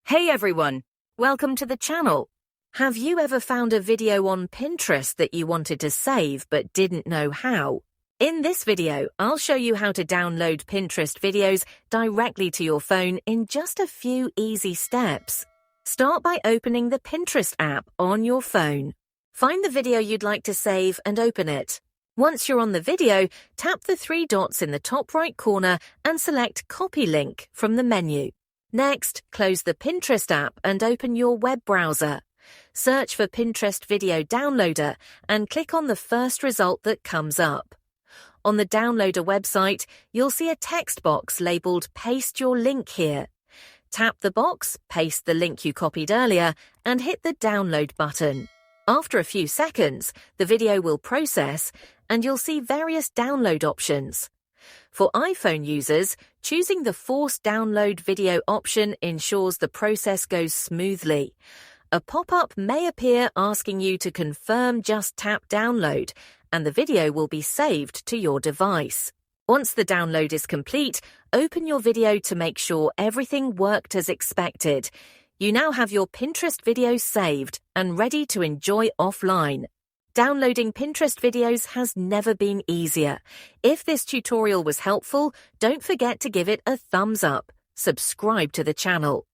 Hey everyone, welcome to the channel. Have you ever found a video on Pinterest that you wanted to save but didn't know how? In this video, I'll show you how to download Pinterest videos directly to your phone in just a few easy steps. Start by opening the Pinterest app on your phone. Find the video you'd like to save and open it. Once you're on the video, tap the three dots in the top right corner and select Copy Link from the menu. Next, close the Pinterest app and open your web browser. Search for Pinterest Video Downloader and click on the first result that comes up. On the downloader website, you'll see a text box labeled Paste Your Link here. Tap the box, paste the link you copied earlier, and hit the download button. After a few seconds, the video will process and you'll see various download options. For iPhone users, choosing the Force Download Video option ensures the process goes smoothly. A pop-up may appear asking you to confirm just tap download, and the video will be saved to your device. Once the download is complete, open your video to make sure everything worked as expected. You now have your Pinterest video saved and ready to enjoy offline. Downloading Pinterest videos has never been easier. If this tutorial was helpful, don't forget to give it a thumbs up. Subscribe to the channel.